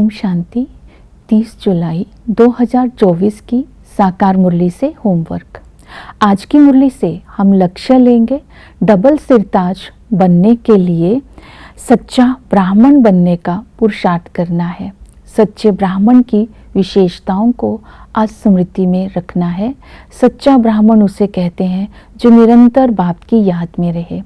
ओम शांति। 30 जुलाई 2024 की साकार मुरली से होमवर्क। आज की मुरली से हम लक्ष्य लेंगे डबल सिरताज बनने के लिए सच्चा ब्राह्मण बनने का पुरुषार्थ करना है। सच्चे ब्राह्मण की विशेषताओं को आज स्मृति में रखना है। सच्चा ब्राह्मण उसे कहते हैं जो निरंतर बाप की याद में रहे।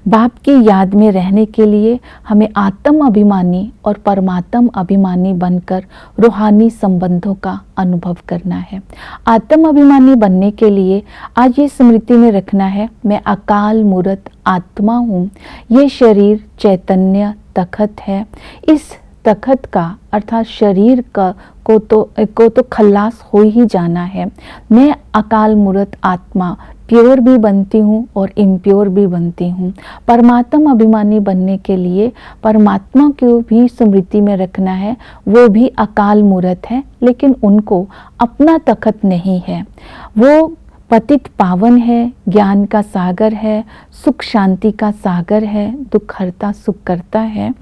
बाप की याद में रहने के लिए हमें आत्म अभिमानी और परमात्म अभिमानी बनकर रूहानी संबंधों का अनुभव करना है। आत्म अभिमानी बनने के लिए आज ये स्मृति में रखना है, मैं अकाल मूर्त आत्मा हूँ। ये शरीर चैतन्य तखत है। इस तखत का अर्थात शरीर को तो खल्लास हो ही जाना है। मैं अकाल मूर्त आत्मा प्योर भी बनती हूँ और इम्प्योर भी बनती हूँ। परमात्मा अभिमानी बनने के लिए परमात्मा को भी स्मृति में रखना है। वो भी अकाल मूर्त है, लेकिन उनको अपना तखत नहीं है। वो पतित पावन है, ज्ञान का सागर है, सुख शांति का सागर है, दुख हरता सुख करता है।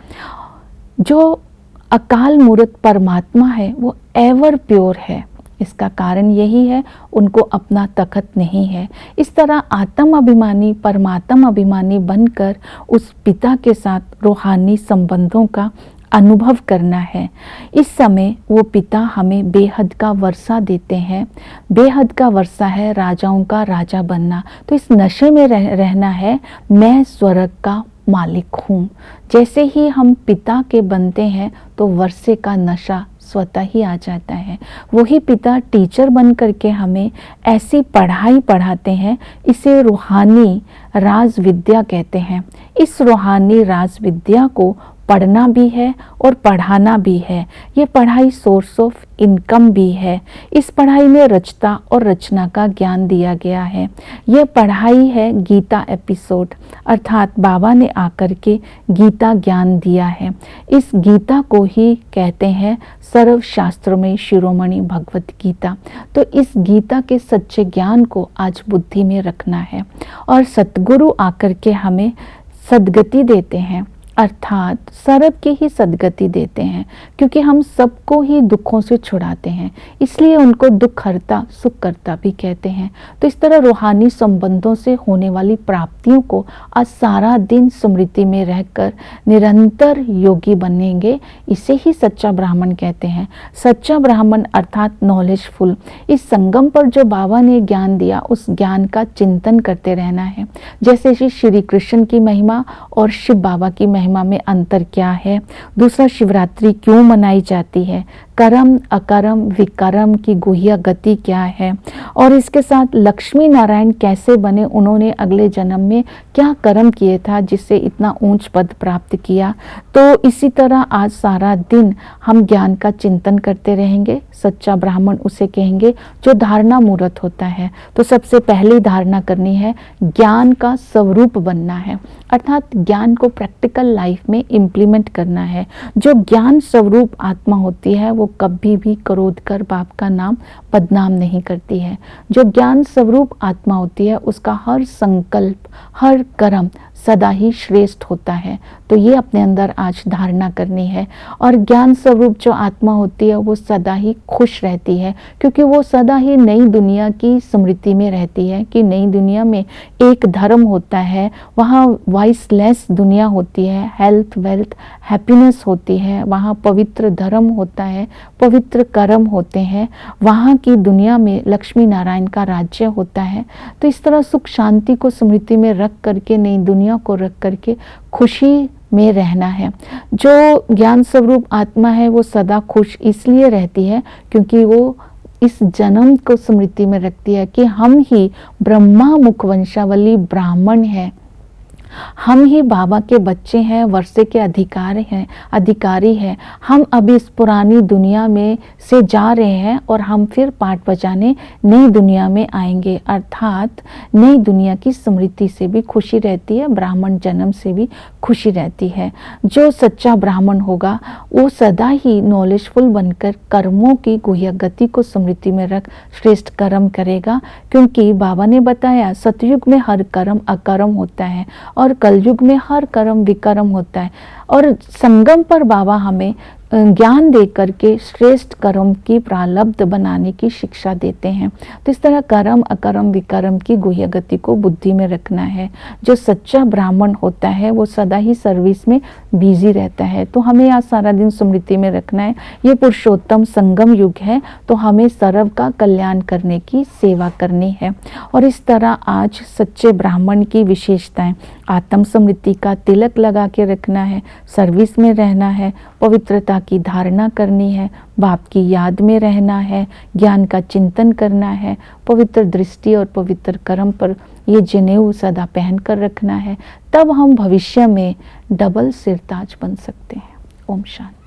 जो अकाल मूर्त परमात्मा है वो एवर प्योर है। इसका कारण यही है, उनको अपना तखत नहीं है। इस तरह आत्म अभिमानी परमात्म अभिमानी बनकर उस पिता के साथ रूहानी संबंधों का अनुभव करना है। इस समय वो पिता हमें बेहद का वर्षा देते हैं। बेहद का वर्षा है राजाओं का राजा बनना। तो इस नशे में रहना है, मैं स्वर्ग का मालिक हूँ। जैसे ही हम पिता के बनते हैं तो वर्षे का नशा स्वतः ही आ जाता है। वही पिता टीचर बन करके हमें ऐसी पढ़ाई पढ़ाते हैं, इसे रूहानी राज विद्या कहते हैं। इस रूहानी राज विद्या को पढ़ना भी है और पढ़ाना भी है। ये पढ़ाई सोर्स ऑफ इनकम भी है। इस पढ़ाई में रचता और रचना का ज्ञान दिया गया है। ये पढ़ाई है गीता एपिसोड, अर्थात बाबा ने आकर के गीता ज्ञान दिया है। इस गीता को ही कहते हैं सर्व शास्त्रों में शिरोमणि भगवत गीता। तो इस गीता के सच्चे ज्ञान को आज बुद्धि में रखना है और सतगुरु आकर के हमें सद्गति देते हैं, अर्थात सर्व की ही सद्गति देते हैं, क्योंकि हम सबको ही दुखों से छुड़ाते हैं, इसलिए उनको दुख हरता सुख करता भी कहते हैं। तो इस तरह रूहानी संबंधों से होने वाली प्राप्तियों को आज सारा दिन स्मृति में रहकर निरंतर योगी बनेंगे। इसे ही सच्चा ब्राह्मण कहते हैं। सच्चा ब्राह्मण अर्थात नॉलेजफुल। इस संगम पर जो बाबा ने ज्ञान दिया उस ज्ञान का चिंतन करते रहना है। जैसे श्री कृष्ण की महिमा और शिव बाबा की महिमा में अंतर क्या है, दूसरा शिवरात्रि क्यों मनाई जाती है, कर्म अकर्म विकर्म की गुह्य गति क्या है, और इसके साथ लक्ष्मी नारायण कैसे बने, उन्होंने अगले जन्म में क्या कर्म किए था जिससे इतना ऊंच पद प्राप्त किया। तो इसी तरह आज सारा दिन हम ज्ञान का चिंतन करते रहेंगे। सच्चा ब्राह्मण उसे कहेंगे जो धारणा मूर्त होता है। तो सबसे पहली धारणा करनी है, ज्ञान का स्वरूप बनना है, अर्थात ज्ञान को प्रैक्टिकल लाइफ में इम्प्लीमेंट करना है। जो ज्ञान स्वरूप आत्मा होती है वो कभी भी क्रोध कर बाप का नाम बदनाम नहीं करती है। जो ज्ञान स्वरूप आत्मा होती है उसका हर संकल्प हर कर्म सदा ही श्रेष्ठ होता है। तो ये अपने अंदर आज धारणा करनी है। और ज्ञान स्वरूप जो आत्मा होती है वो सदा ही खुश रहती है, क्योंकि वो सदा ही नई दुनिया की स्मृति में रहती है कि नई दुनिया में एक धर्म होता है, वहाँ वाइसलेस दुनिया होती है, हेल्थ वेल्थ हैप्पीनेस होती है, वहाँ पवित्र धर्म होता है, पवित्र कर्म होते हैं, वहाँ की दुनिया में लक्ष्मी नारायण का राज्य होता है। तो इस तरह सुख शांति को स्मृति में रख करके नई दुनिया को रख करके खुशी में रहना है। जो ज्ञान स्वरूप आत्मा है वो सदा खुश इसलिए रहती है क्योंकि वो इस जन्म को स्मृति में रखती है कि हम ही ब्रह्मा मुखवंशावली ब्राह्मण हैं, हम ही बाबा के बच्चे हैं, वर्षे के अधिकारी हैं। हम अभी इस पुरानी दुनिया में से जा रहे हैं और हम फिर पाठ बजाने नई दुनिया में आएंगे, अर्थात नई दुनिया की स्मृति से भी खुशी रहती है, ब्राह्मण जन्म से भी खुशी रहती है। जो सच्चा ब्राह्मण होगा वो सदा ही नॉलेजफुल बनकर कर्मों की गुह्य गति को स्मृति में रख श्रेष्ठ कर्म करेगा, क्योंकि बाबा ने बताया सतयुग में हर कर्म अकर्म होता है और कलयुग में हर कर्म विकर्म होता है। और संगम पर बाबा हमें ज्ञान दे करके श्रेष्ठ कर्म की प्रारब्ध बनाने की शिक्षा देते हैं। तो इस तरह कर्म अकर्म विकर्म की गुह्य गति को बुद्धि में रखना है। जो सच्चा ब्राह्मण होता है वो सदा ही सर्विस में बिजी रहता है। तो हमें आज सारा दिन स्मृति में रखना है, ये पुरुषोत्तम संगम युग है, तो हमें सर्व का कल्याण करने की सेवा करनी है। और इस तरह आज सच्चे ब्राह्मण की विशेषताएं, आत्म स्मृति का तिलक लगा के रखना है, सर्विस में रहना है, पवित्रता की धारणा करनी है, बाप की याद में रहना है, ज्ञान का चिंतन करना है, पवित्र दृष्टि और पवित्र कर्म पर ये जनेऊ सदा पहन कर रखना है। तब हम भविष्य में डबल सिरताज बन सकते हैं। ओम शांति।